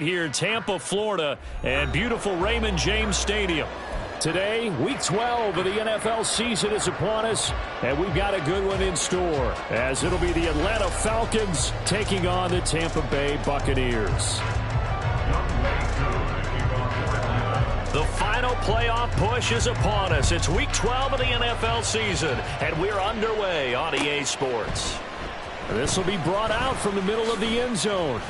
Here, Tampa, Florida, and beautiful Raymond James Stadium. Today, Week 12 of the NFL season is upon us, and we've got a good one in store, as it'll be the Atlanta Falcons taking on the Tampa Bay Buccaneers. The final playoff push is upon us. It's Week 12 of the NFL season, and we're underway on EA Sports. This will be brought out from the middle of the end zone.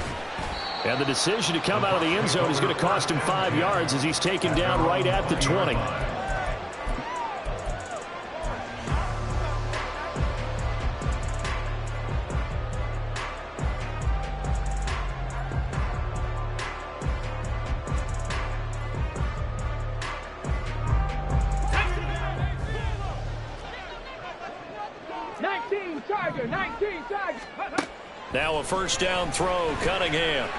And the decision to come out of the end zone is going to cost him 5 yards as he's taken down right at the 20. Now a first down throw, Cunningham.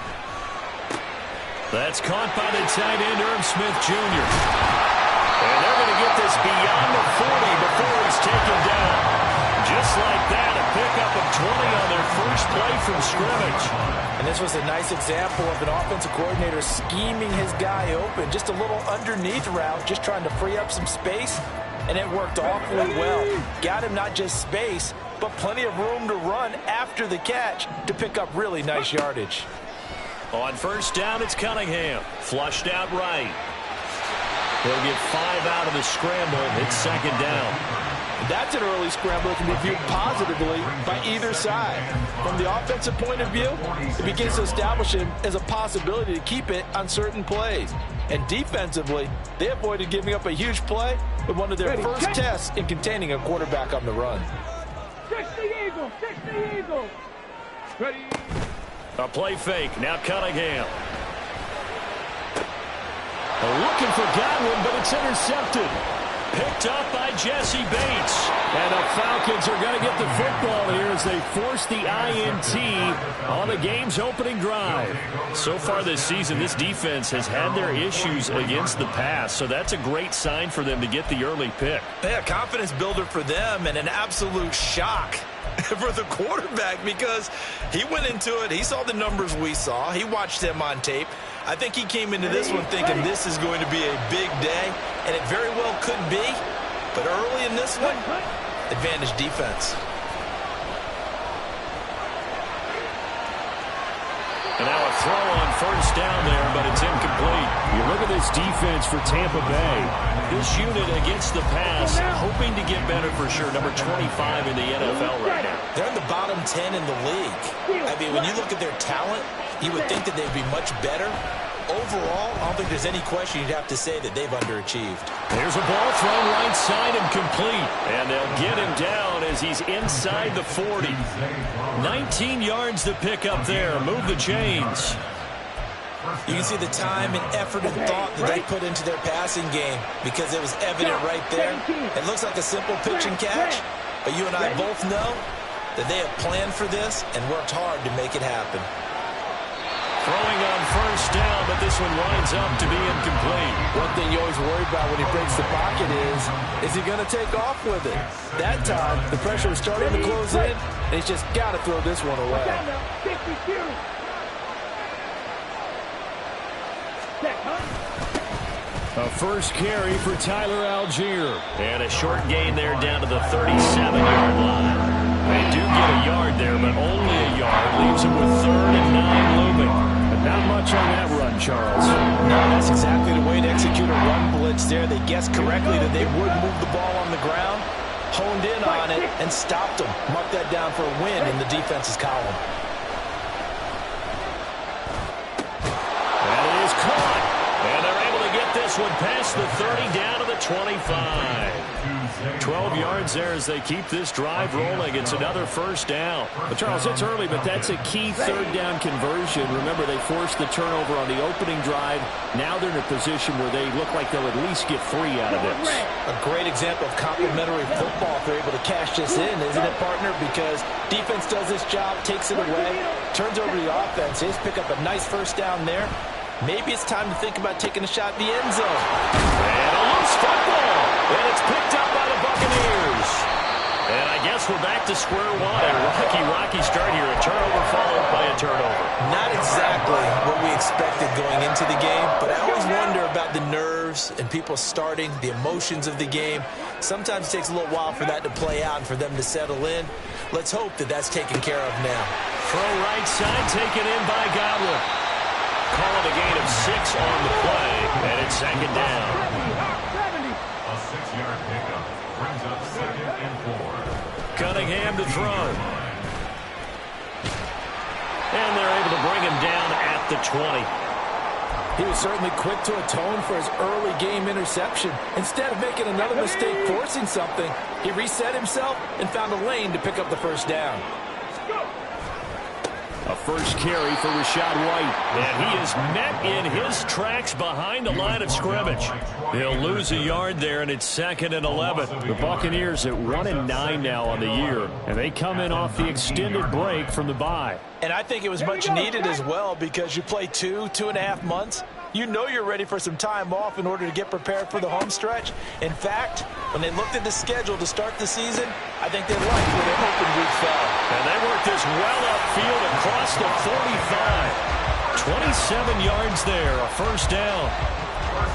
That's caught by the tight end, Irv Smith Jr. And they're going to get this beyond the 40 before he's taken down. Just like that, a pickup of 20 on their first play from scrimmage. And this was a nice example of an offensive coordinator scheming his guy open. Just a little underneath route, just trying to free up some space. And it worked awfully well. Got him not just space, but plenty of room to run after the catch to pick up really nice yardage. On first down, it's Cunningham. Flushed out right. He'll get 5 out of the scramble. It's second down. That's an early scramble that can be viewed positively by either side. From the offensive point of view, it begins to establish him as a possibility to keep it on certain plays. And defensively, they avoided giving up a huge play with one of their first tests in containing a quarterback on the run. Fix the eagle! Fix the eagle! Ready? A play fake. Now Cunningham. Looking for Godwin, but it's intercepted. Picked up by Jesse Bates. And the Falcons are going to get the football here as they force the INT on the game's opening drive. So far this season, this defense has had their issues against the pass, so that's a great sign for them to get the early pick. Yeah, confidence builder for them and an absolute shock for the quarterback because he went into it. He saw the numbers we saw. He watched them on tape. I think he came into this one thinking this is going to be a big day, and it very well could be. But early in this one, advantage defense. And now a throw on first down there, but it's incomplete. You look at this defense for Tampa Bay. This unit against the pass, hoping to get better for sure. Number 25 in the NFL right now. They're in the bottom 10 in the league. I mean, when you look at their talent, you would think that they'd be much better. Overall, I don't think there's any question you'd have to say that they've underachieved. There's a ball thrown right side and complete. And they'll get him down as he's inside the 40. 19 yards to pick up there. Move the chains. You can see the time and effort and thought that they put into their passing game because it was evident right there. It looks like a simple pitch and catch, but you and I both know that they have planned for this and worked hard to make it happen. Throwing on first down, but this one winds up to be incomplete. One thing you always worry about when he breaks the pocket is he going to take off with it? That time, the pressure is starting to close in, and he's just got to throw this one away. A first carry for Tyler Algier. And a short gain there down to the 37-yard line. They do get a yard there, but only a yard. Leaves him with 3rd and 9 looming. Not much on that run, Charles. No, that's exactly the way to execute a run blitz there. They guessed correctly that they would move the ball on the ground, honed in on it, and stopped them. Mark that down for a win in the defense's column. That is caught. And they're able to get this one past the 30 down to the 25. 12 yards there as they keep this drive rolling. It's another first down. But Charles, it's early, but that's a key 3rd down conversion. Remember, they forced the turnover on the opening drive. Now they're in a position where they look like they'll at least get 3 out of this. A great example of complementary football if they're able to cash this in, isn't it, partner? Because defense does this job, takes it away, turns over the offense. They just pick up a nice first down there. Maybe it's time to think about taking a shot at the end zone. And a loose football. And it's picked up by the Buccaneers. And I guess we're back to square one. A rocky start here. A turnover followed by a turnover. Not exactly what we expected going into the game, but I always wonder about the nerves and people starting, the emotions of the game. Sometimes it takes a little while for that to play out and for them to settle in. Let's hope that that's taken care of now. Throw right side, taken in by Godwin. Calling a gain of 6 on the play, and it's second down. A 6-yard pickup brings up 2nd and 4. Cunningham to throw. And they're able to bring him down at the 20. He was certainly quick to atone for his early game interception. Instead of making another mistake forcing something, he reset himself and found a lane to pick up the first down. A first carry for Rachaad White. And he is met in his tracks behind the line of scrimmage. He'll lose a yard there, and it's 2nd and 11. The Buccaneers at 1-9 now on the year. And they come in off the extended break from the bye. And I think it was much needed as well because you play 2.5 months. You know you're ready for some time off in order to get prepared for the home stretch. In fact, when they looked at the schedule to start the season, I think they liked where their open week fell. And they worked this well upfield across the 45. 27 yards there, a first down.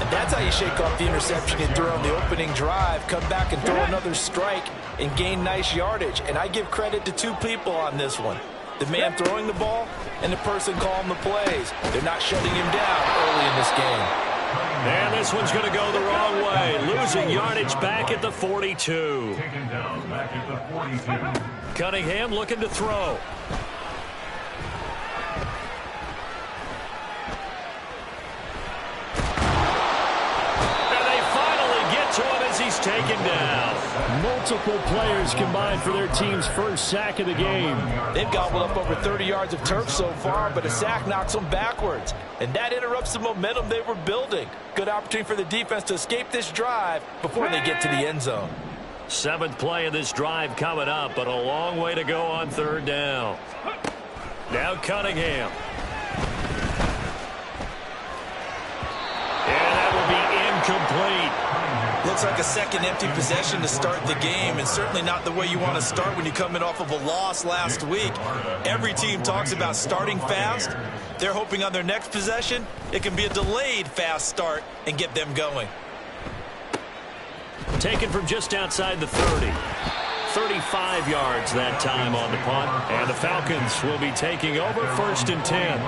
And that's how you shake off the interception and throw on the opening drive, come back and throw another strike and gain nice yardage. And I give credit to 2 people on this one. The man throwing the ball and the person calling the plays. They're not shutting him down early in this game. And this one's going to go the wrong way. Losing yardage back at the 42. Taken down back at the 42. Cunningham looking to throw. And they finally get to him as he's taken down. Multiple players combined for their team's first sack of the game. They've gobbled up over 30 yards of turf so far, but a sack knocks them backwards. And that interrupts the momentum they were building. Good opportunity for the defense to escape this drive before they get to the end zone. 7th play of this drive coming up, but a long way to go on 3rd down. Now Cunningham. And that will be incomplete. Looks like a second empty possession to start the game, and certainly not the way you want to start when you're coming off of a loss last week. Every team talks about starting fast. They're hoping on their next possession, it can be a delayed fast start and get them going. Taken from just outside the 30. 35 yards that time on the punt. And the Falcons will be taking over 1st and 10.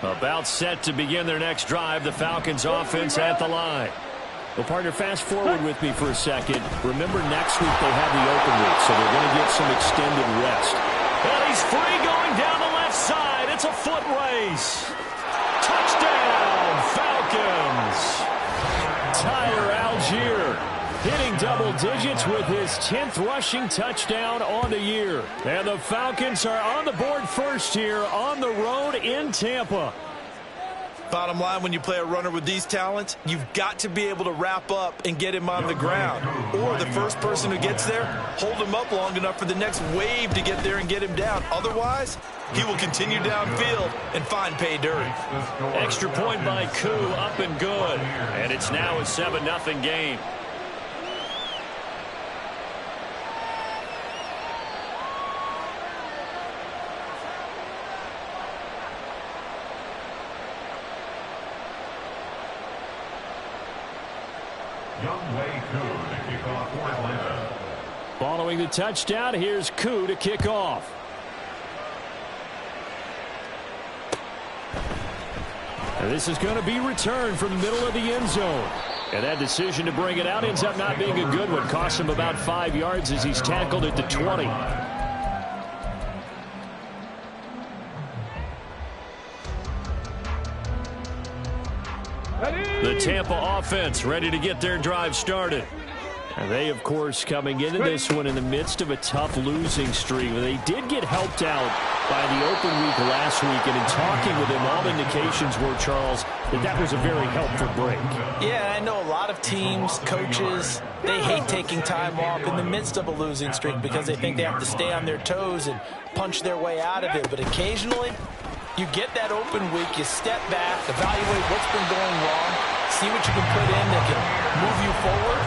About set to begin their next drive. The Falcons offense at the line. Well, partner, fast forward with me for a second. Remember, next week they have the open week, so they're going to get some extended rest. And he's free going down the left side. It's a foot race. Touchdown, Falcons. Tyler Algier hitting double digits with his 10th rushing touchdown on the year. And the Falcons are on the board first here on the road in Tampa. Bottom line, when you play a runner with these talents, you've got to be able to wrap up and get him on the ground. Or the first person who gets there, hold him up long enough for the next wave to get there and get him down. Otherwise, he will continue downfield and find pay dirt. Extra point by Koo, up and good. And it's now a 7-0 game. Following the touchdown, here's Koo to kick off. And this is going to be returned from the middle of the end zone. And that decision to bring it out ends up not being a good one. Costs him about 5 yards as he's tackled at the 20. The Tampa offense ready to get their drive started. And they, of course, coming into this one in the midst of a tough losing streak. They did get helped out by the open week last week, and in talking with him, all indications were, Charles, that was a very helpful break. Yeah, I know a lot of teams, coaches, they hate taking time off in the midst of a losing streak because they think they have to stay on their toes and punch their way out of it. But occasionally, you get that open week, you step back, evaluate what's been going wrong, see what you can put in that can move you forward,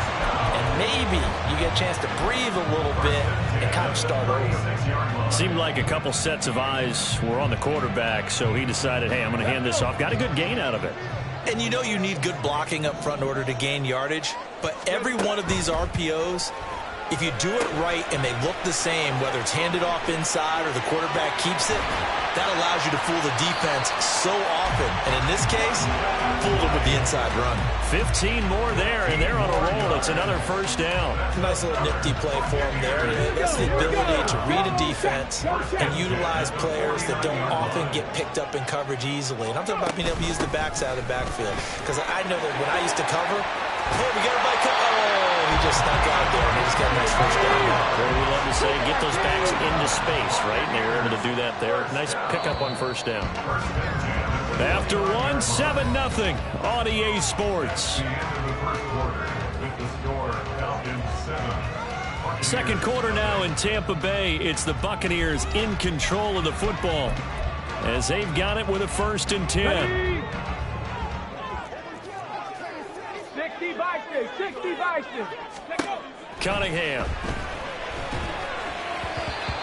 and maybe you get a chance to breathe a little bit and kind of start over. Seemed like a couple sets of eyes were on the quarterback, so he decided, hey, I'm going to hand this off. Got a good gain out of it. And you know you need good blocking up front in order to gain yardage, but every one of these RPOs, if you do it right and they look the same, whether it's handed off inside or the quarterback keeps it, that allows you to fool the defense so often. And in this case, fooled them with the inside run. 15 more there, and they're on a roll. It's another first down. Nice little nifty play for them there. That's the ability to read a defense and utilize players that don't often get picked up in coverage easily. And I'm talking about being able to use the backside of the backfield. Because I know that when I used to cover, hey, we got a bike. Oh, he just snuck out there, and he just got a nice first down. Well, we love to say, get those backs into space, right? And they were able to do that there. Nice pickup on first down. After one, 7-0 on EA Sports. Second quarter now in Tampa Bay. It's the Buccaneers in control of the football as they've got it with a 1st and 10. 60 Bison. Cunningham.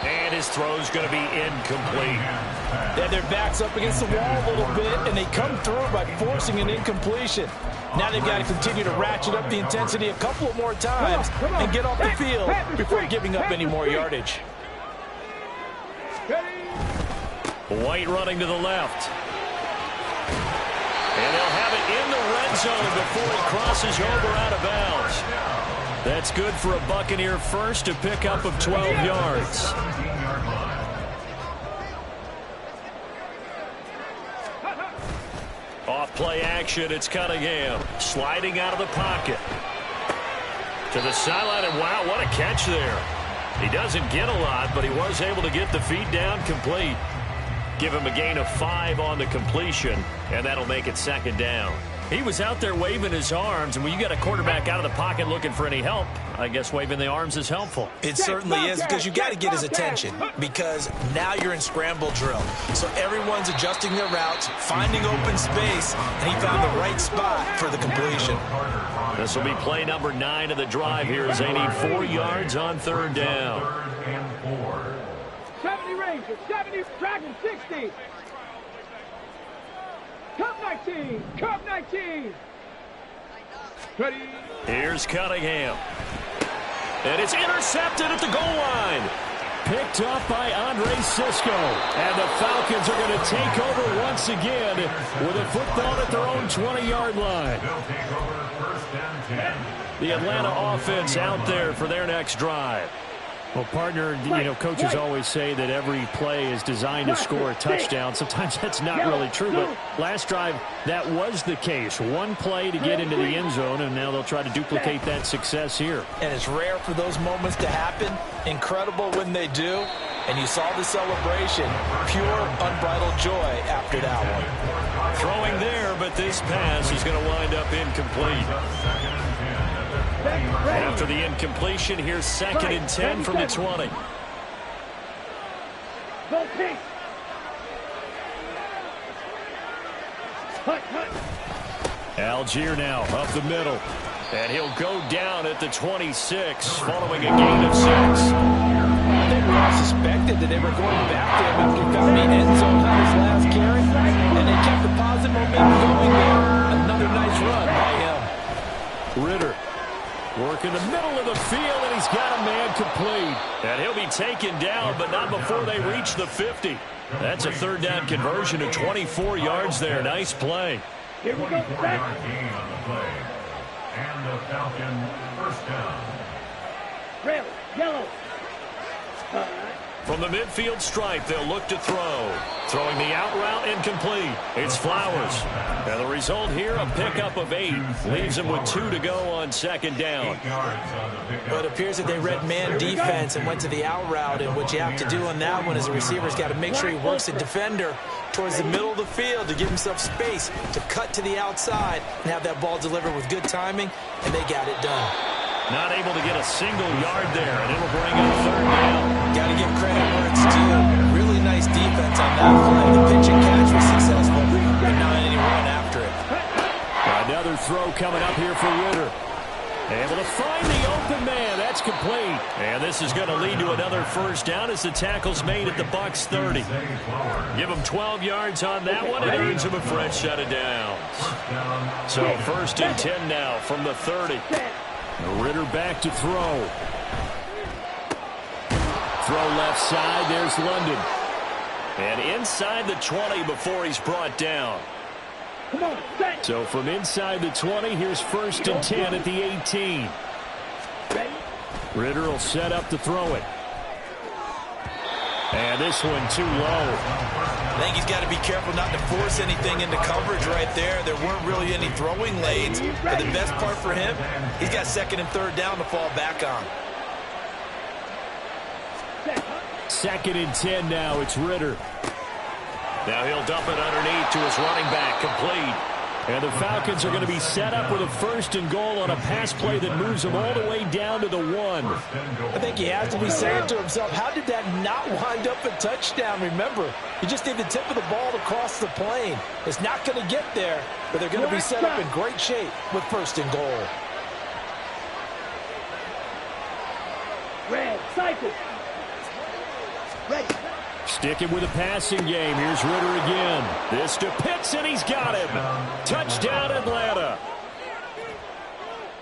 And his throw's going to be incomplete. They had their backs up against the wall a little bit, and they come through by forcing an incompletion. Now they've got to continue to ratchet up the intensity a couple of more times and get off the field before giving up any more yardage. White running to the left. And they'll have it in the red zone before he crosses over out of bounds. That's good for a Buccaneer first, a pickup of 12 yards. Off play action, it's Cunningham. Sliding out of the pocket. To the sideline, and wow, what a catch there. He doesn't get a lot, but he was able to get the feet down complete. Give him a gain of 5 on the completion, and that'll make it 2nd down. He was out there waving his arms, and when you get a quarterback out of the pocket looking for any help, I guess waving the arms is helpful. It certainly is, because you've got to get his attention, because now you're in scramble drill. So everyone's adjusting their routes, finding open space, and he found the right spot for the completion. This will be play number 9 of the drive here as they need 4 yards on 3rd down. 70 Rangers, 70 Dragons, 60. Cup 19, Cup 19. Ready. Here's Cunningham. And it's intercepted at the goal line. Picked up by Andre Cisco. And the Falcons are going to take over once again with a football at their own 20-yard line. The Atlanta offense out there for their next drive. Well, partner, you know, coaches always say that every play is designed to score a touchdown. Sometimes that's not really true, but last drive, that was the case. One play to get into the end zone, and now they'll try to duplicate that success here. And it's rare for those moments to happen. Incredible when they do. And you saw the celebration. Pure, unbridled joy after that one. Throwing there, but this pass is going to wind up incomplete. After the incompletion, here's 2nd and 10 from the 20. Algier now up the middle. And he'll go down at the 26 following a gain of 6. I think we all suspected that they were going back to him after he found the end zone on his last carry. And they kept the positive momentum going there. Another nice run by him. Ritter. Work in the middle of the field, and he's got a man complete. And he'll be taken down, but not before they reach the 50. That's a 3rd down conversion of 24 yards there. Nice play. Here we go. Gain on the play. And the Falcon 1st down. Red, yellow. From the midfield stripe, they'll look to throw. Throwing the out route incomplete. It's Flowers. And the result here, a pickup of 8. Leaves them with 2 to go on second down. Well, it appears that they read man defense and went to the out route. And what you have to do on that one is the receiver's got to make sure he works the defender towards the middle of the field to give himself space to cut to the outside and have that ball delivered with good timing, and they got it done. Not able to get a single yard there, and it'll bring up third down. Got to give credit where it's due. Really nice defense on that play. The pitch and catch was successful, but not any run after it. Another throw coming up here for Ritter. Able to find the open man. That's complete. And this is going to lead to another first down as the tackle's made at the Bucs 30. Give them 12 yards on that one. It earns them a fresh set of downs. So first and 10 now from the 30. Ritter back to throw. Throw left side. There's London. And inside the 20 before he's brought down. So from inside the 20, here's first and 10 at the 18. Ritter will set up to throw it. And this one too low. I think he's got to be careful not to force anything into coverage right there. There weren't really any throwing lanes. But the best part for him, he's got second and third down to fall back on. Second and 10 now. It's Ritter. Now he'll dump it underneath to his running back, complete. And the Falcons are going to be set up with a first and goal on a pass play that moves them all the way down to the 1. I think he has to be saying to himself, how did that not wind up a touchdown? Remember, you just need the tip of the ball to cross the plane. It's not going to get there, but they're going to be set up in great shape with first and goal. Red, cycle. Ready. Sticking with a passing game. Here's Ritter again. This to Pitts, and he's got him. Touchdown, Atlanta.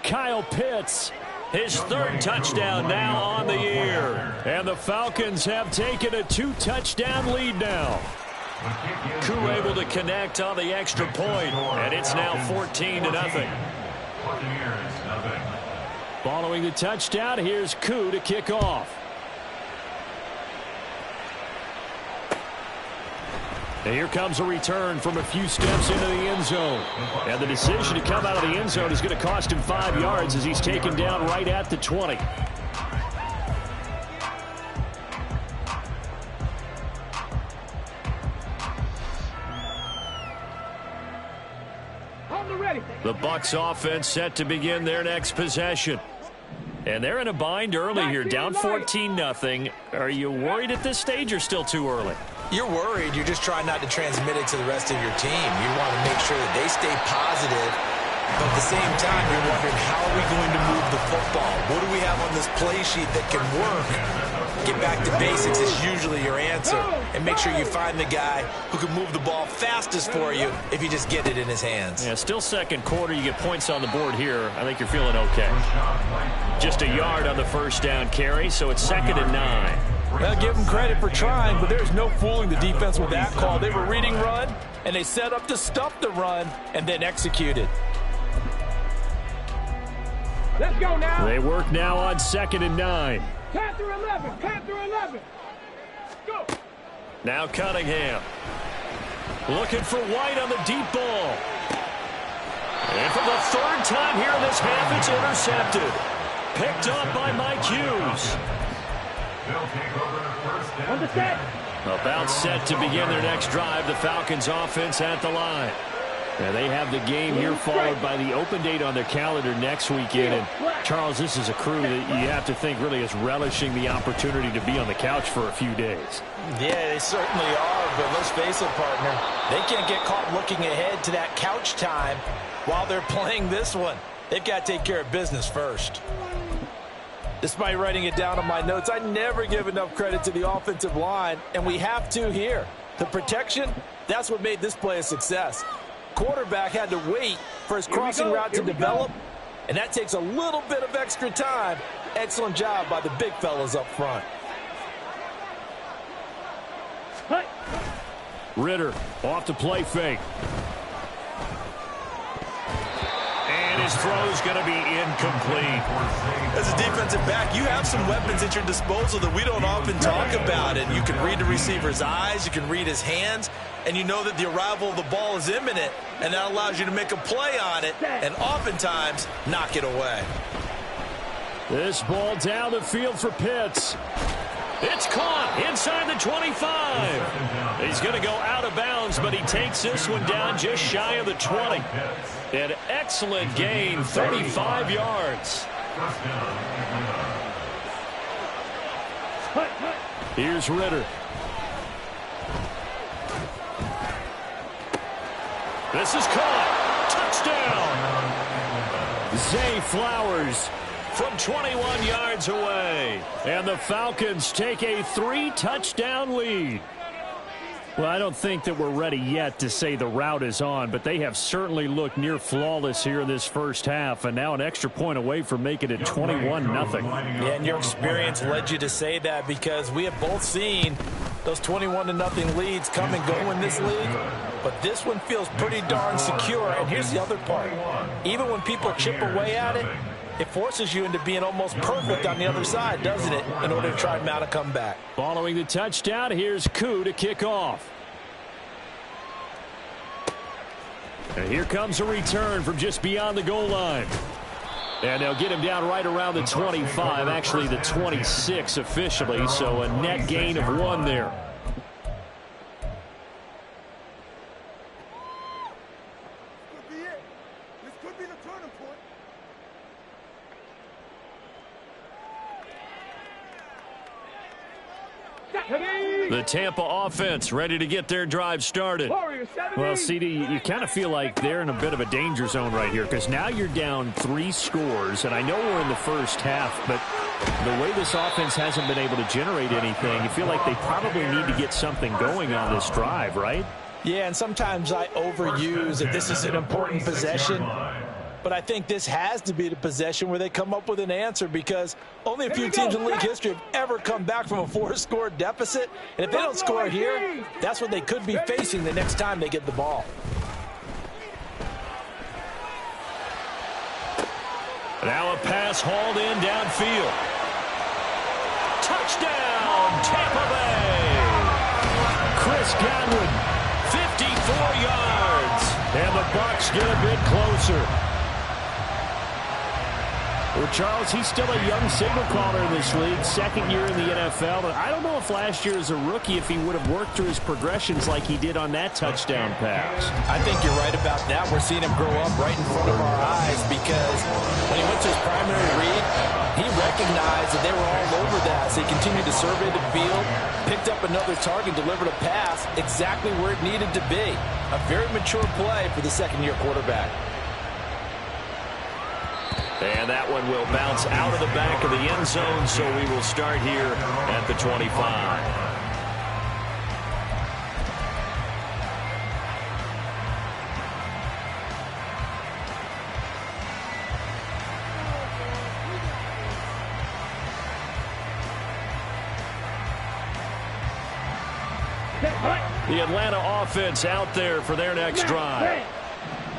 Kyle Pitts, his third touchdown now on the year. And the Falcons have taken a 2-touchdown lead now. Koo able to connect on the extra point, and it's now 14-0. Following the touchdown, here's Koo to kick off. And here comes a return from a few steps into the end zone. And the decision to come out of the end zone is going to cost him 5 yards as he's taken down right at the 20. The Bucs offense set to begin their next possession. And they're in a bind early here, down 14-0. Are you worried at this stage or still too early? You're worried. You're just trying not to transmit it to the rest of your team. You want to make sure that they stay positive, but at the same time, you're wondering, how are we going to move the football? What do we have on this play sheet that can work? Get back to basics is usually your answer, and make sure you find the guy who can move the ball fastest for you if you just get it in his hands. Yeah, still second quarter. You get points on the board here. I think you're feeling okay. Just a yard on the first down carry, so it's 2nd and 9. Well, give them credit for trying, but there's no fooling the defense with that call. They were reading run, and they set up to stuff the run and then executed. Let's go now. They work now on 2nd and 9. Count through 11. Count through 11. Go. Now Cunningham. Looking for White on the deep ball. And for the third time here in this half, it's intercepted. Picked up by Mike Hughes. On the set. About set to begin their next drive. The Falcons offense at the line. And they have the game here followed by the open date on their calendar next weekend. And Charles, this is a crew that you have to think really is relishing the opportunity to be on the couch for a few days. Yeah, they certainly are, but let's face it, partner. They can't get caught looking ahead to that couch time while they're playing this one. They've got to take care of business first. Despite writing it down on my notes, I never give enough credit to the offensive line, and we have to here. The protection, that's what made this play a success. Quarterback had to wait for his crossing route to develop, and that takes a little bit of extra time. Excellent job by the big fellas up front. Ritter off the play fake. And And his throw's going to be incomplete. As a defensive back, you have some weapons at your disposal that we don't often talk about. And you can read the receiver's eyes, you can read his hands, and you know that the arrival of the ball is imminent, and that allows you to make a play on it and oftentimes knock it away. This ball down the field for Pitts. It's caught inside the 25. He's going to go out of bounds, but he takes this one down just shy of the 20. An excellent gain, 35 yards. Here's Ritter. This is caught. Touchdown. Zay Flowers from 21 yards away. And the Falcons take a 3-touchdown lead. Well, I don't think that we're ready yet to say the route is on, but they have certainly looked near flawless here in this first half, and now an extra point away from making it 21-0. Yeah, and your experience led you to say that, because we have both seen those 21-0 leads come and go in this league, but this one feels pretty darn secure. And here's the other part. Even when people chip away at it, it forces you into being almost perfect on the other side, doesn't it, in order to try and mount a comeback. Following the touchdown, here's Koo to kick off. And here comes a return from just beyond the goal line. And they'll get him down right around the 25, actually the 26 officially, so a net gain of 1 there. The Tampa offense ready to get their drive started. Well, CD, you kind of feel like they're in a bit of a danger zone right here, because now you're down 3 scores, and I know we're in the first half, but the way this offense hasn't been able to generate anything, you feel like they probably need to get something going on this drive, right? Yeah, and sometimes I overuse that this is an important possession. But I think this has to be the possession where they come up with an answer, because only a few teams in league history have ever come back from a 4-score deficit. And if they don't score here, that's what they could be facing the next time they get the ball. Now a pass hauled in downfield. Touchdown, Tampa Bay. Chris Godwin, 54 yards. And the Bucs get a bit closer. Well, Charles, he's still a young signal caller in this league, second year in the NFL. But I don't know if last year as a rookie, if he would have worked through his progressions like he did on that touchdown pass. I think you're right about that. We're seeing him grow up right in front of our eyes, because when he went to his primary read, he recognized that they were all over that. So he continued to survey the field, picked up another target, delivered a pass exactly where it needed to be. A very mature play for the second-year quarterback. And that one will bounce out of the back of the end zone, so we will start here at the 25. The Atlanta offense out there for their next drive.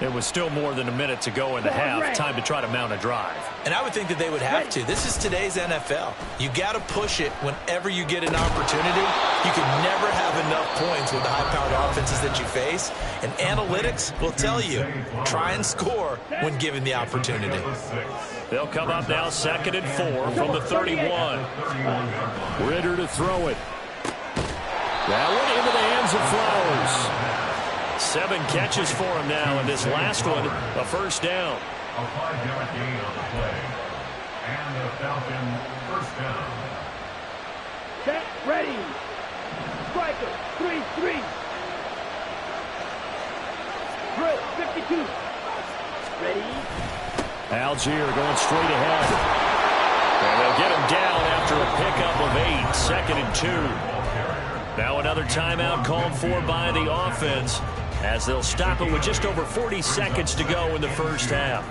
It was still more than a minute to go in the half. Time to try to mount a drive. And I would think that they would have to. This is today's NFL. You got to push it whenever you get an opportunity. You can never have enough points with the high-powered offenses that you face. And analytics will tell you, try and score when given the opportunity. They'll come up now 2nd and 4 from the 31. Ritter to throw it. That one into the hands of Flowers. 7 catches for him now, and this last one, a first down. A 5-yard gain on the play. And the Falcon first down. Set, ready. Striker, 3-3. Drill, 52. Ready. Algier going straight ahead. And they'll get him down after a pickup of 8, 2nd and 2. Now another timeout called for by the offense, as they'll stop it with just over 40 seconds to go in the first half.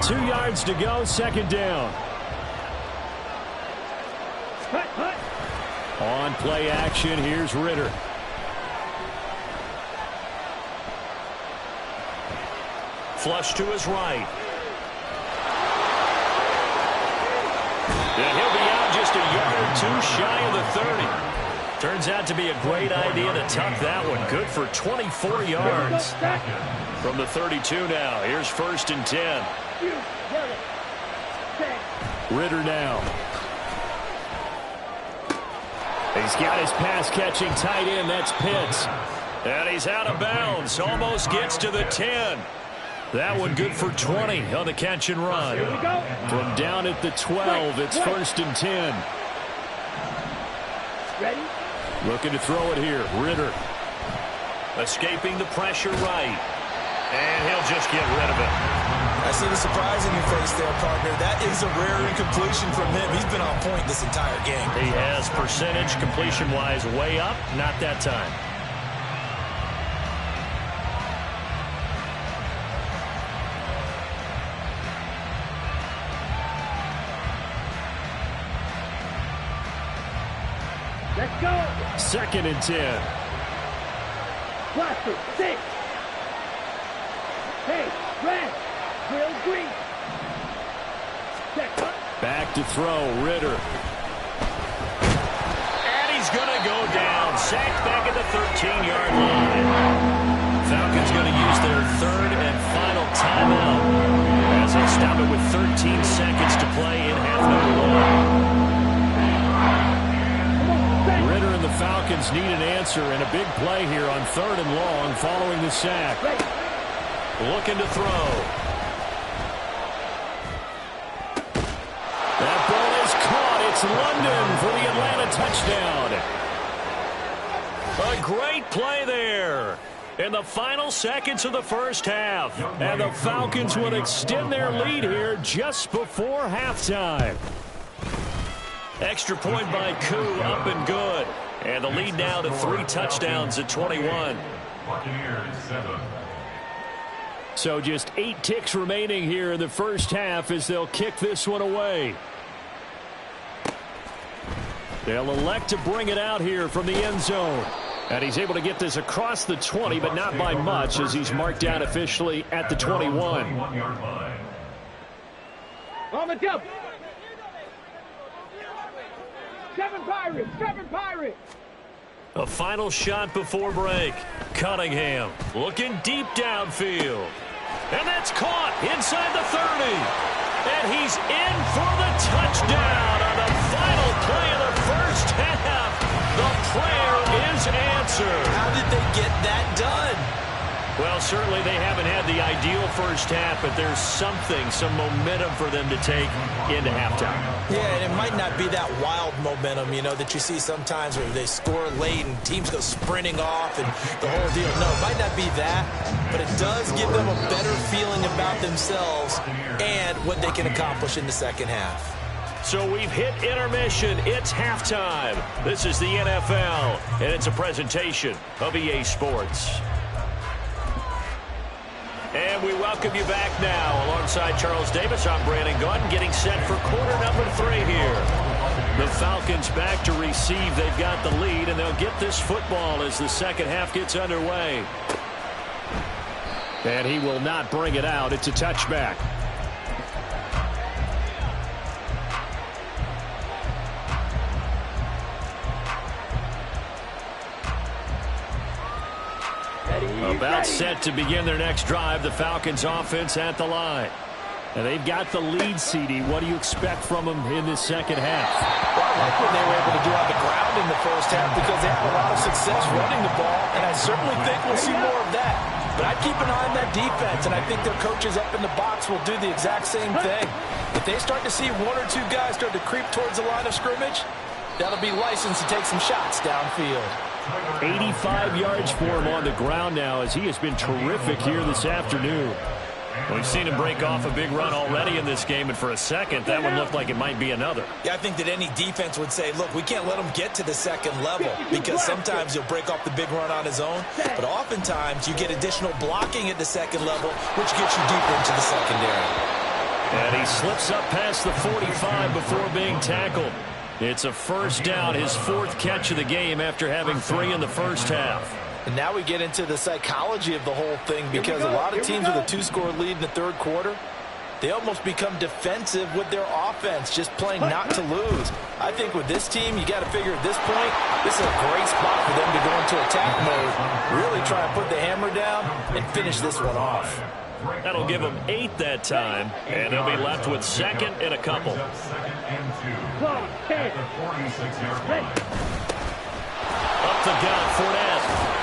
2 yards to go, 2nd down. On play action, here's Ritter. Flush to his right. And he'll be out just a yard or two shy of the 30. Turns out to be a great idea to tuck that one. Good for 24 yards. From the 32 now. Here's 1st and 10. Ritter now. He's got his pass-catching tight end. That's Pitts. And he's out of bounds. Almost gets to the 10. That one good for 20 on the catch and run. From down at the 12, it's 1st and 10. Ready? Looking to throw it here. Ritter. Escaping the pressure right. And he'll just get rid of it. I see the surprise in your face there, partner. That is a rare incompletion from him. He's been on point this entire game. He has percentage completion-wise way up. Not that time. Let's go. 2nd and 10. Cluster, 6. Hey, red. Grill green. Check. Back to throw. Ritter. And he's going to go down. Sacked back at the 13-yard line. Falcons going to use their 3rd and final timeout as they stop it with 13 seconds to play in half number 1. Ritter and the Falcons need an answer and a big play here on 3rd and long following the sack. Looking to throw. That ball is caught. It's London for the Atlanta touchdown. A great play there in the final seconds of the first half. And the Falcons will extend their lead here just before halftime. Extra point by Koo, up and good. And the lead now to 3 touchdowns at 21. Buccaneers 7. So just 8 ticks remaining here in the first half as they'll kick this one away. They'll elect to bring it out here from the end zone. And he's able to get this across the 20, but not by much as he's marked down officially at the 21. On the jump. 7 Pirates, 7 Pirates. A final shot before break. Cunningham looking deep downfield. And that's caught inside the 30. And he's in for the touchdown on the final play of the first half. The prayer is answered. How did they get that done? Well, certainly they haven't had the ideal first half, but there's something, some momentum for them to take into halftime. Yeah, and it might not be that wild momentum, you know, that you see sometimes where they score late and teams go sprinting off and the whole deal. No, it might not be that, but it does give them a better feeling about themselves and what they can accomplish in the second half. So we've hit intermission. It's halftime. This is the NFL, and it's a presentation of EA Sports. And we welcome you back now. Alongside Charles Davis, I'm Brandon Gaudin, getting set for quarter number 3 here. The Falcons back to receive. They've got the lead, and they'll get this football as the second half gets underway. And he will not bring it out. It's a touchback. About set to begin their next drive. The Falcons offense at the line. And they've got the lead, CD. What do you expect from them in this second half? Well, I like what they were able to do on the ground in the first half because they had a lot of success running the ball, and I certainly think we'll see more of that. But I'd keep an eye on that defense, and I think their coaches up in the box will do the exact same thing. If they start to see 1 or 2 guys start to creep towards the line of scrimmage, that'll be licensed to take some shots downfield. 85 yards for him on the ground now as he has been terrific here this afternoon. We've seen him break off a big run already in this game, and for a second, that one looked like it might be another. Yeah, I think that any defense would say, look, we can't let him get to the second level because sometimes he'll break off the big run on his own, but oftentimes you get additional blocking at the second level, which gets you deeper into the secondary. And he slips up past the 45 before being tackled. It's a first down, his 4th catch of the game after having 3 in the first half. And now we get into the psychology of the whole thing, because a lot of teams with a 2-score lead in the third quarter, they almost become defensive with their offense, just playing not to lose. I think with this team, you got to figure at this point, this is a great spot for them to go into attack mode, really try and put the hammer down and finish this one off. That'll give them 8 that time, and they'll be left with second and a couple. Up the gun, Fournette.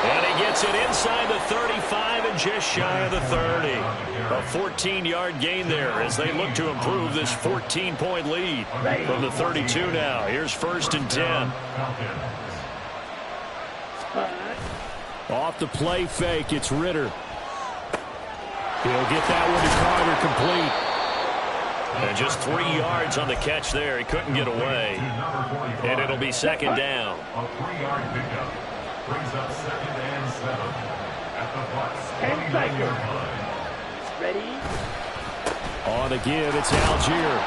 And he gets it inside the 35 and just shy of the 30. A 14-yard gain there as they look to improve this 14-point lead from the 32 now. Here's 1st and 10. Off the play fake, it's Ritter. He'll get that one to Carter complete. And just 3 yards on the catch there. He couldn't get away. And it'll be second down. A 3-yard pickup brings up 2nd and 7 at the Bucs 29-yard line. Ready? On the give, it's Algier.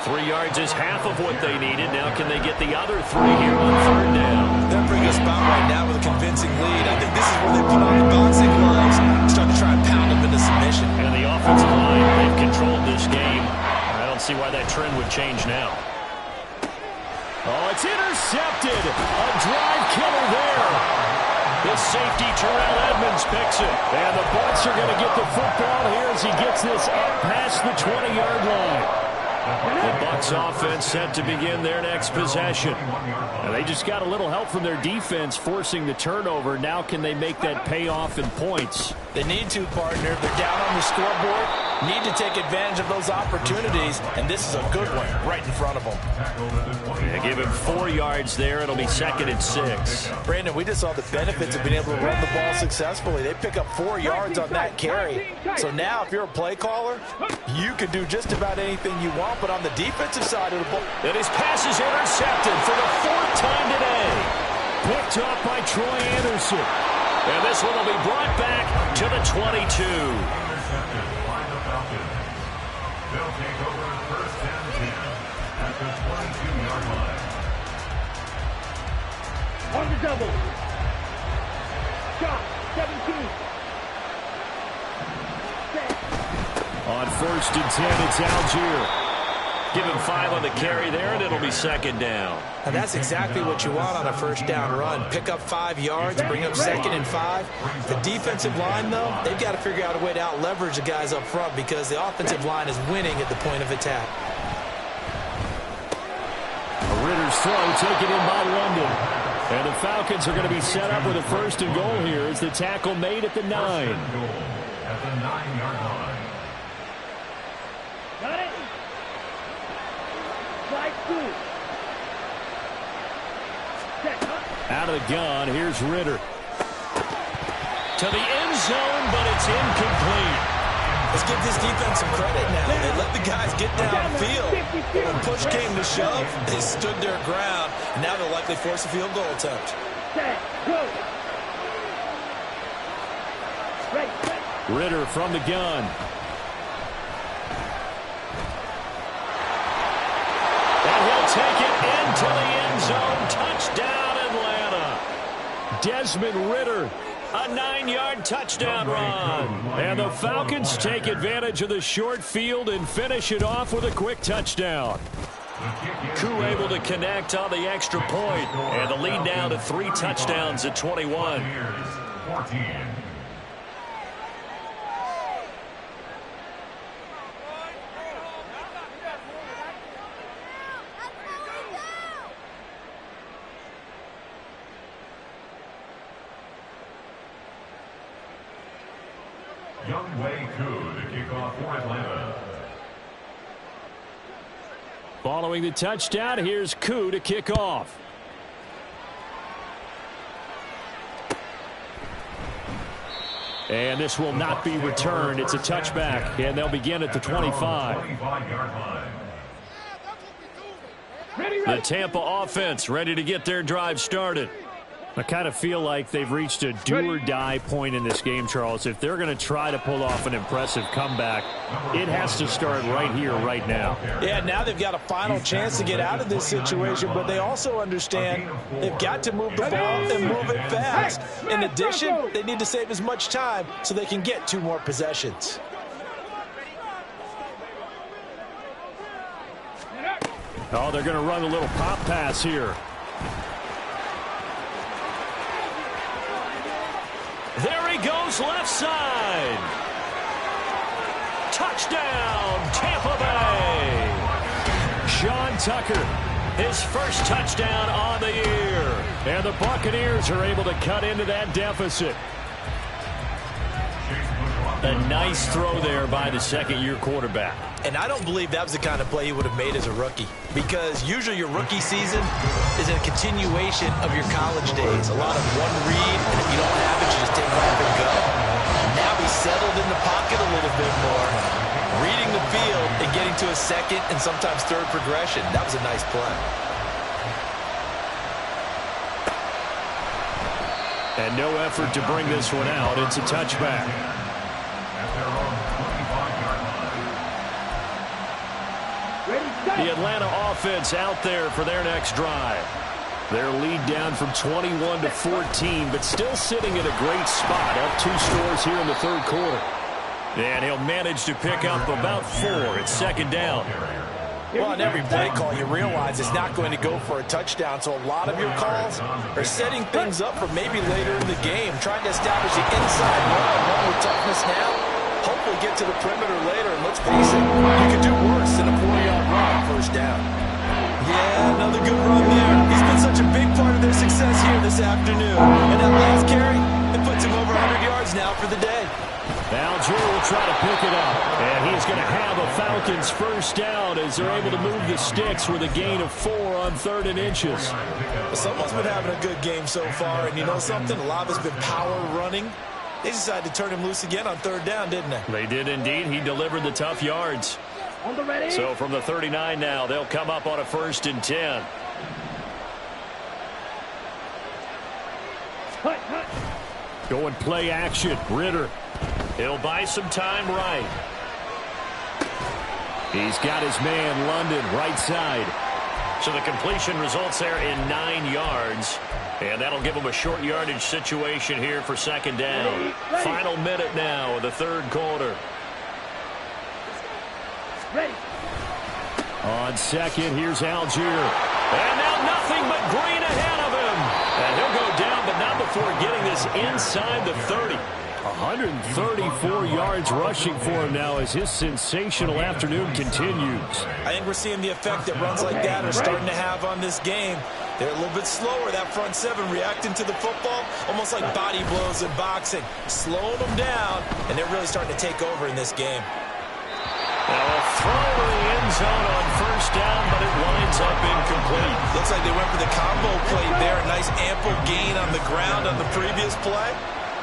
3 yards is half of what they needed. Now can they get the other 3 here on 3rd down? They're bringing a spot right now with a convincing lead. I think this is where they put on the boxing gloves, start to try and pound them into submission. And the offensive line, they've controlled this game. I don't see why that trend would change now. Oh, it's intercepted. A drive killer there. The safety, Terrell Edmonds, picks it. And the Bucs are going to get the football here as he gets this up past the 20-yard line. The Bucs offense set to begin their next possession. And they just got a little help from their defense forcing the turnover. Now can they make that pay off in points? They need to, partner. They're down on the scoreboard. Need to take advantage of those opportunities, and this is a good one right in front of them. They give him 4 yards there. It'll be 2nd and 6. Brandon, we just saw the benefits of being able to run the ball successfully. They pick up 4 yards on that carry. So now if you're a play caller, you can do just about anything you want, but on the defensive side of the ball. And his pass is intercepted for the 4th time today. Picked up by Troy Anderson. And this one will be brought back to the 22. They'll take over 1st and 10 at the 22-yard line. On the double. Shot, 17. On 1st and 10, it's Algier. Give him 5 on the carry there, and it'll be 2nd down. And that's exactly what you want on a 1st down run. Pick up 5 yards, bring up 2nd and 5. The defensive line, though, they've got to figure out a way to out-leverage the guys up front because the offensive line is winning at the point of attack. Ritter's throw taken in by London. And the Falcons are going to be set up with a 1st and goal here as the tackle made at the 9. At the 9-yard line. Got it. Slide 2. Out of the gun, here's Ritter. To the end zone, but it's incomplete. Let's give this defense some credit now. They let the guys get downfield. When push came to shove, they stood their ground. And now they'll likely force a field goal attempt. Set, go. Right. Ritter from the gun. And he'll take it into the end zone. Touchdown, Atlanta. Desmond Ritter. A 9-yard touchdown run. And the Falcons take advantage of the short field and finish it off with a quick touchdown. Koo able to connect on the extra point. And the lead now to 3 touchdowns at 21. Younghoe Koo to kick off for Atlanta. Following the touchdown, here's Koo to kick off. And this will not be returned. It's a touchback, and they'll begin at the 25. The Tampa offense ready to get their drive started. I kind of feel like they've reached a do-or-die point in this game, Charles. If they're going to try to pull off an impressive comeback, it has to start right here, right now. Yeah, now they've got a final chance to get out of this situation, but they also understand they've got to move the ball and move it fast. In addition, they need to save as much time so they can get 2 more possessions. Oh, they're going to run a little pop pass here. There he goes, left side. Touchdown, Tampa Bay. Sean Tucker, his first touchdown on the year. And the Buccaneers are able to cut into that deficit. A nice throw there by the second-year quarterback. And I don't believe that was the kind of play he would have made as a rookie, because usually your rookie season is a continuation of your college days. A lot of one read, and if you don't have it, you just take off and go. Now he's settled in the pocket a little bit more, reading the field and getting to a second and sometimes third progression. That was a nice play. And no effort to bring this one out. It's a touchback. The Atlanta offense out there for their next drive. Their lead down from 21 to 14, but still sitting in a great spot, up 2 scores here in the third quarter. And he'll manage to pick up about 4. It's second down. Well, on every play call, you realize it's not going to go for a touchdown, so a lot of your calls are setting things up for maybe later in the game, trying to establish the inside run with toughness now. Hopefully get to the perimeter later, and let's face it, you could do worse than a 4-yard run on first down. Yeah, another good run there. He's been such a big part of their success here this afternoon. And that last carry, it puts him over 100 yards now for the day. Algier will try to pick it up, and he's going to have a Falcons first down as they're able to move the sticks with a gain of 4 on 3rd and inches. Someone's been having a good game so far, and you know something? A lot of it's been power running. They decided to turn him loose again on 3rd down, didn't they? They did indeed. He delivered the tough yards. So from the 39 now, they'll come up on a 1st and 10. Going play action. Ritter. He'll buy some time right. He's got his man, London, right side. So the completion results there in 9 yards. And that'll give him a short yardage situation here for second down. Final minute now of the third quarter. On second, here's Algier. And now nothing but green ahead of him. And he'll go down, but not before getting this inside the 30. 134 yards rushing for him now as his sensational afternoon continues. I think we're seeing the effect that runs like that are starting to have on this game. They're a little bit slower, that front 7, reacting to the football, almost like body blows in boxing, slowing them down, and they're really starting to take over in this game. Now a throw to the end zone on first down, but it winds up incomplete. Looks like they went for the combo play there. A nice ample gain on the ground on the previous play.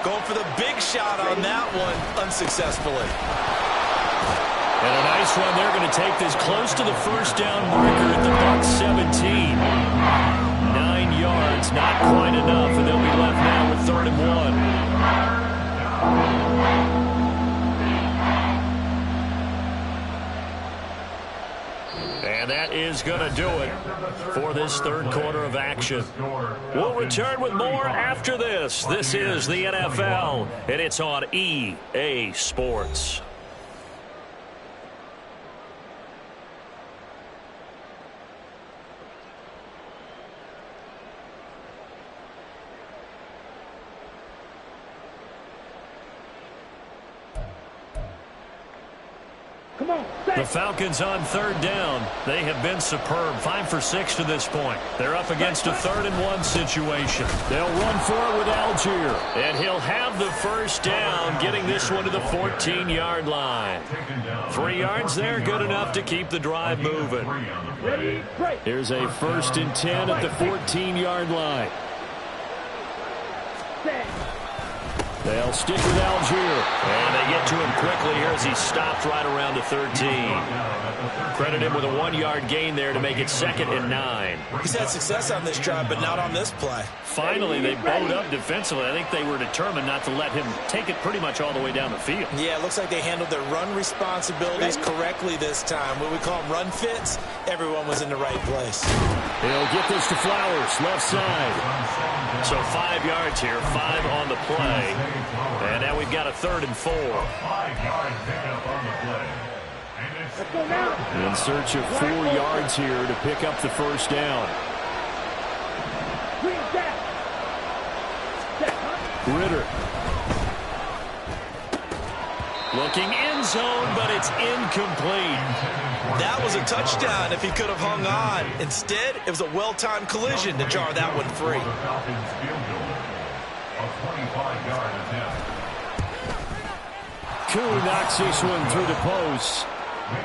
Going for the big shot on that one unsuccessfully. And a nice run. They're going to take this close to the first down marker at the Bucs 17. 9 yards, not quite enough, and they'll be left now with 3rd and 1. And that is going to do it for this third quarter of action. We'll return with more after this. This is the NFL, and it's on EA Sports. The Falcons on 3rd down. They have been superb. 5 for 6 to this point. They're up against a 3rd and 1 situation. They'll run for it with Algier. And he'll have the first down, getting this one to the 14-yard line. 3 yards there, good enough to keep the drive moving. Here's a 1st and 10 at the 14-yard line. They'll stick with Algier. And they get to him quickly here as he stopped right around the 13. Credit him with a 1-yard gain there to make it 2nd and 9. He's had success on this drive, but not on this play. Finally, they bowed up defensively. I think they were determined not to let him take it pretty much all the way down the field. Yeah, it looks like they handled their run responsibilities correctly this time. What we call them run fits, everyone was in the right place. He'll get this to Flowers, left side. So 5 yards here, 5 on the play. And now we've got a 3rd and 4. 5-yard pickup on the play. In search of 4 yards here to pick up the first down. Ritter. Looking end zone, but it's incomplete. That was a touchdown if he could have hung on. Instead, it was a well-timed collision to jar that one free. Falcons field goal. A 25-yard attempt. Koo knocks this one through the post.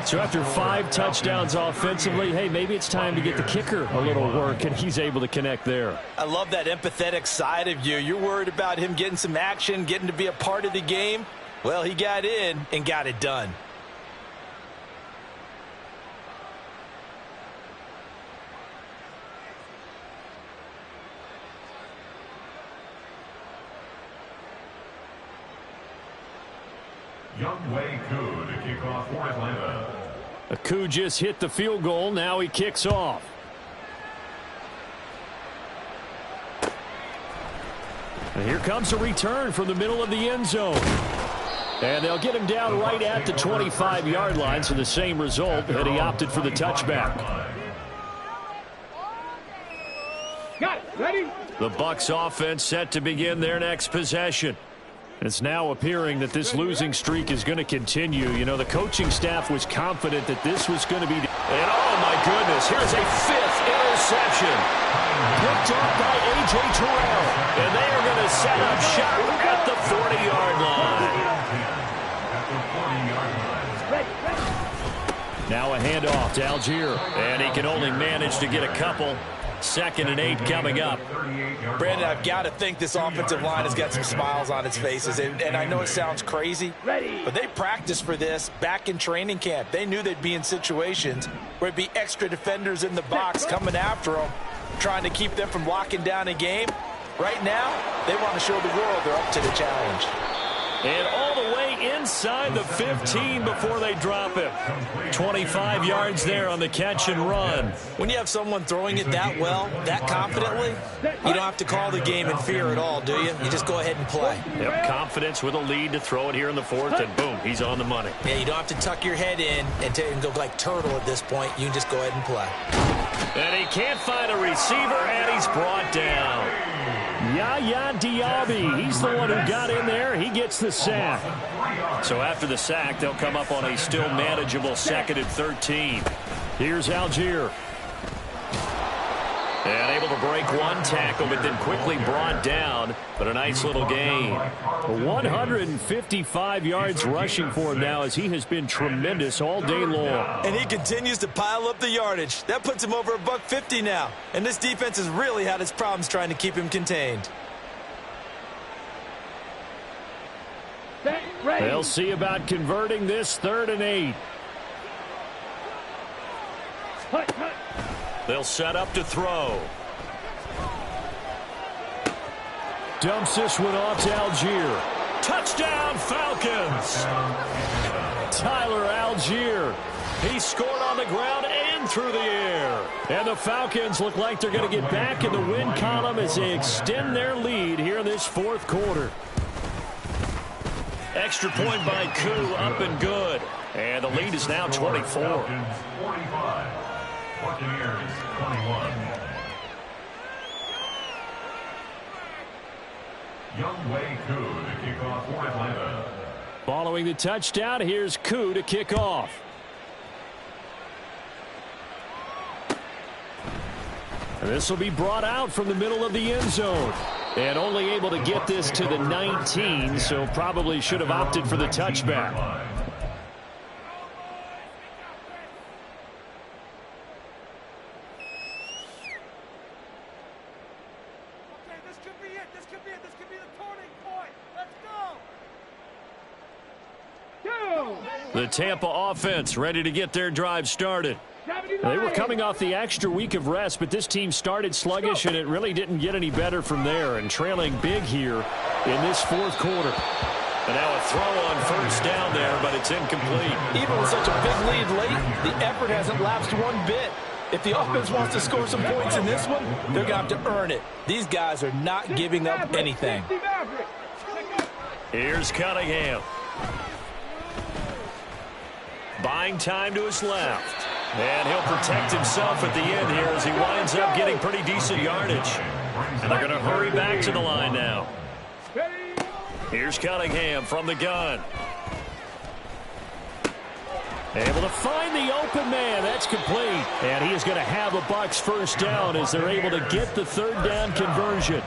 So after 5 touchdowns offensively, hey, maybe it's time to get the kicker a little work, and he's able to connect there. I love that empathetic side of you. You're worried about him getting some action, getting to be a part of the game. Well, he got in and got it done. Younghoe Koo to kick off for Atlanta. Koo just hit the field goal. Now he kicks off. And here comes a return from the middle of the end zone. And they'll get him down right at the 25-yard line, so the same result, and he opted for the touchback. Got it. Ready? The Bucs offense set to begin their next possession. It's now appearing that this losing streak is going to continue. You know, the coaching staff was confident that this was going to be... And oh, my goodness, here's a 5th interception. Picked up by A.J. Terrell. And they are going to set up shop at the 40-yard line. Now a handoff to Algier. And he can only manage to get a couple. 2nd and 8 coming up. Brandon, I've got to think this offensive line has got some smiles on its faces. And I know it sounds crazy, but they practiced for this back in training camp. They knew they'd be in situations where it'd be extra defenders in the box coming after them, trying to keep them from locking down a game. Right now, they want to show the world they're up to the challenge. And all the way inside the 15 before they drop him. 25 yards there on the catch and run. When you have someone throwing it that well, that confidently, you don't have to call the game in fear at all, do you? You just go ahead and play. Yep, confidence with a lead to throw it here in the 4th, and boom, he's on the money. Yeah, you don't have to tuck your head in and go like turtle at this point. You can just go ahead and play. And he can't find a receiver, and he's brought down. Yaya Diaby, he's the one who got in there. He gets the sack. So after the sack, they'll come up on a still manageable 2nd and 13. Here's Algier. And able to break one tackle, but then quickly brought down. But a nice little gain. 155 yards rushing for him now, as he has been tremendous all day long. And he continues to pile up the yardage. That puts him over $150 now. And this defense has really had its problems trying to keep him contained. They'll see about converting this 3rd and 8. They'll set up to throw. Dumps this one off to Algier. Touchdown, Falcons! Tyler Algier. He scored on the ground and through the air. And the Falcons look like they're going to get back in the win column as they extend their lead here in this 4th quarter. Extra point by Koo, up and good. And the lead is now 24. Falcons 45. Buccaneers 21. Younghoe Koo to kick off for Atlanta. Following the touchdown, here's Koo to kick off. And this will be brought out from the middle of the end zone. And only able to get this to the 19, so probably should have opted for the touchback. Okay, this could be it. This could be it. This could be the turning point. Let's go. The Tampa offense ready to get their drive started. They were coming off the extra week of rest, but this team started sluggish, and it really didn't get any better from there, and trailing big here in this fourth quarter. And now a throw on first down there, but it's incomplete. Even with such a big lead late, the effort hasn't lapsed one bit. If the offense wants to score some points in this one, they're going to have to earn it. These guys are not giving up anything. Here's Cunningham. Buying time to his left. And he'll protect himself at the end here as he winds up getting pretty decent yardage. And they're going to hurry back to the line now. Here's Cunningham from the gun. Able to find the open man. That's complete. And he is going to have a Bucs first down as they're able to get the third down conversion.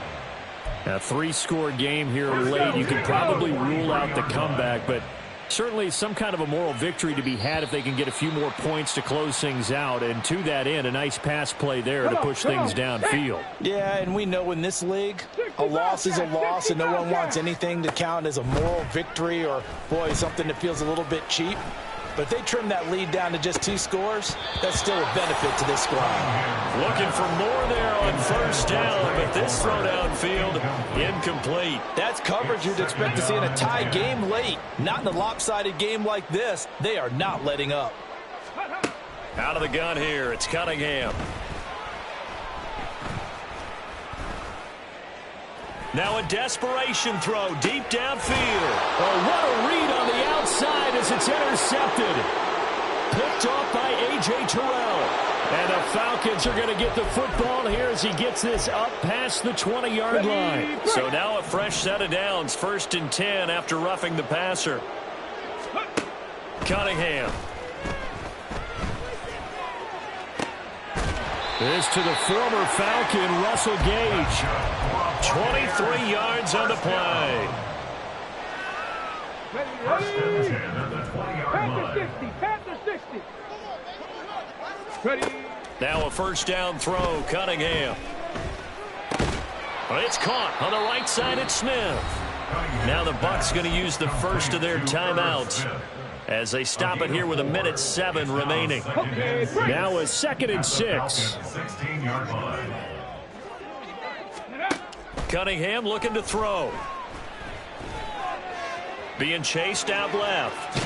A three-score game here late. You could probably rule out the comeback, but certainly some kind of a moral victory to be had if they can get a few more points to close things out. And to that end, a nice pass play there to push things downfield. Yeah, and we know in this league, a loss is a loss, and no one wants anything to count as a moral victory or, boy, something that feels a little bit cheap. But if they trim that lead down to just 2 scores, that's still a benefit to this squad. Looking for more there on first down, but this throw downfield, incomplete. That's coverage you'd expect to see in a tie game late. Not in a lopsided game like this. They are not letting up. Out of the gun here, it's Cunningham. Now a desperation throw deep downfield. Oh, what a read on the outside as it's intercepted. Picked off by A.J. Terrell. And the Falcons are going to get the football here as he gets this up past the 20-yard line. So now a fresh set of downs, 1st and 10 after roughing the passer. Cunningham. This to the former Falcon, Russell Gage. 23 yards on the play. First and 10 at the 20-yard line. Panther 60. Ready. Now a first down throw, Cunningham. It's caught on the right side at Smith. Now the Bucs going to use the first of their timeouts as they stop it here with 1:07 remaining. Now a 2nd and 6. 16-yard line. Cunningham looking to throw. Being chased out left.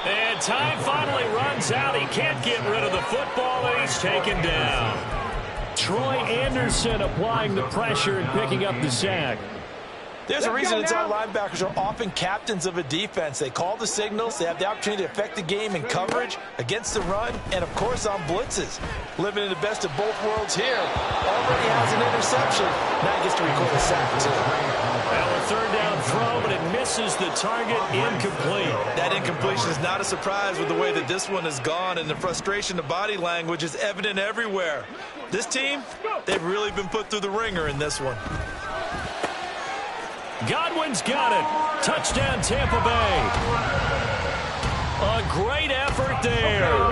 And time finally runs out. He can't get rid of the football, and he's taken down. Troy Anderson applying the pressure and picking up the sack. There's a reason inside linebackers are often captains of a defense. They call the signals. They have the opportunity to affect the game in coverage, against the run, and, of course, on blitzes. Living in the best of both worlds here. Already has an interception. Now he gets to record a sack, too. Now a third down throw, but it misses the target, incomplete. That incompletion is not a surprise with the way that this one has gone, and the frustration of body language is evident everywhere. This team, they've really been put through the ringer in this one. Godwin's got it. Touchdown, Tampa Bay. A great effort there.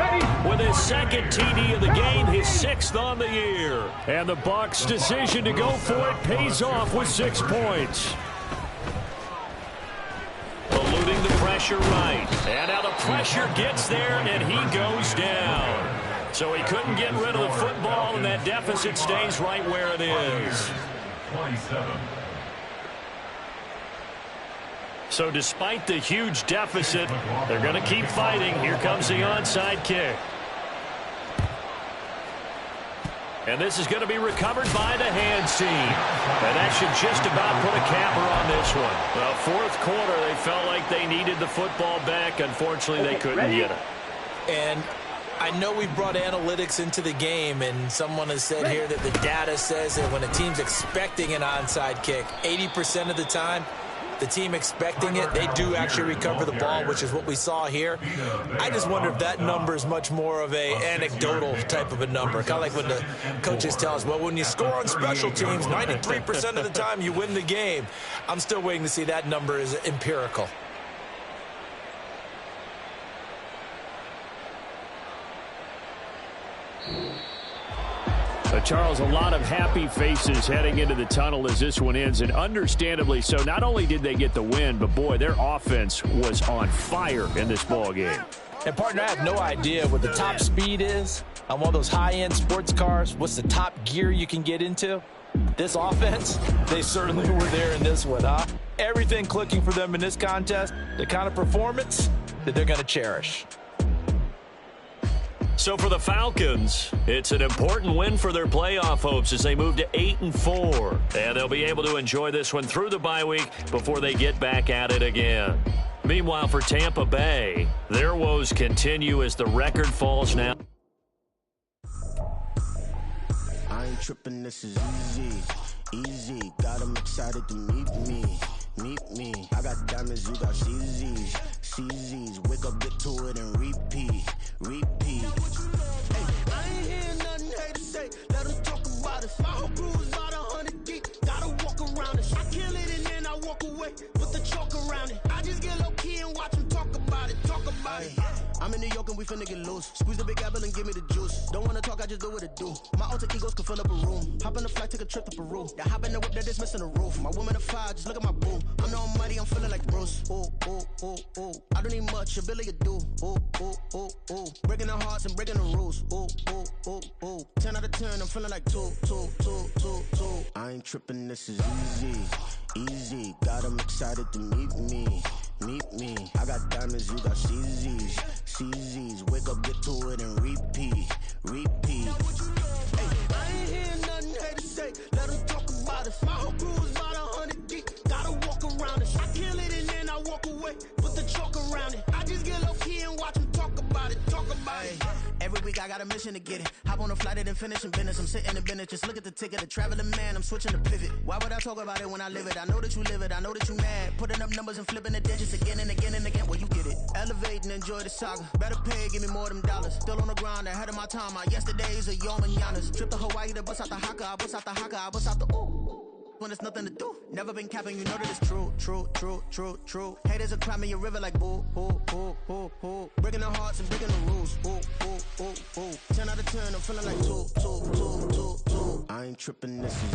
With his 2nd TD of the game, his 6th on the year. And the Bucs' decision to go for it pays off with 6 points. Eluding the pressure right. And now the pressure gets there, and he goes down. So he couldn't get rid of the football, and that deficit stays right where it is. 27. So despite the huge deficit, they're going to keep fighting. Here comes the onside kick. And this is going to be recovered by the hands team. And that should just about put a capper on this one. Well, 4th quarter, they felt like they needed the football back. Unfortunately, they couldn't get it. And I know we brought analytics into the game, and someone has said here that the data says that when a team's expecting an onside kick, 80% of the time, the team expecting it, they do actually recover the ball, which is what we saw here. I just wonder if that number is much more of a anecdotal type of a number. Kind of like when the coaches tell us, well, when you score on special teams, 93% of the time you win the game. I'm still waiting to see that number is empirical. Charles, a lot of happy faces heading into the tunnel as this one ends, and understandably so. Not only did they get the win, but, boy, their offense was on fire in this ball game. And, partner, I have no idea what the top speed is on one of those high-end sports cars. What's the top gear you can get into? This offense, they certainly were there in this one, huh? Everything clicking for them in this contest, the kind of performance that they're going to cherish. So for the Falcons, it's an important win for their playoff hopes as they move to 8-4. And they'll be able to enjoy this one through the bye week before they get back at it again. Meanwhile, for Tampa Bay, their woes continue as the record falls now. I ain't tripping, this is easy, easy. Got them excited to meet me. I got diamonds, you got CZs. Wake up, get to it, and repeat. Hey, I ain't hear nothing hate to say. Let them talk about us. My whole crew is about 100 deep. Gotta walk around it. I kill it and then I walk away with the chalk around it. I just get low key and watch them talk about it. I'm in New York and we finna get loose. Squeeze the big apple and give me the juice. Don't wanna talk, I just do what it do. My alter egos can fill up a room. Hop in the flight, take a trip to Peru. That hop in the whip that is missing the roof. My woman a fire, just look at my boo. I'm the almighty, I'm feeling like Bruce. Ooh. I don't need much, ability to do. Ooh. Breaking the hearts and breaking the rules. Ooh. 10 out of 10, I'm feeling like 2. I ain't tripping, this is easy. Got them excited to meet me. I got diamonds, you got CZs. Wake up, get to it, and repeat. Hey, I ain't hear nothing hate to say. Let them talk about us. My whole crew is about 100 deep. Gotta walk around it. I kill it and then I walk away. Put the chalk around it. I just get low key and watch them talk about it. Every week I got a mission to get it. Hop on a flight and then finish in business. I'm sitting in business, just look at the ticket. A traveling man, I'm switching to pivot. Why would I talk about it when I live it? I know that you live it, I know that you mad. Putting up numbers and flipping the digits again and again and again. Well, you get it. Elevate and enjoy the saga. Better pay, give me more of them dollars. Still on the grind, ahead of my time. My yesterdays are your mananas. Trip to Hawaii to bust out the haka. I bust out the haka, I bust out the ooh. When there's nothing to do. Never been capping, you know that it's true. Haters are climbing your river like boo. Breaking the hearts and breaking the rules. Ooh. 10 out of 10, I'm feeling like 2. I ain't tripping, this is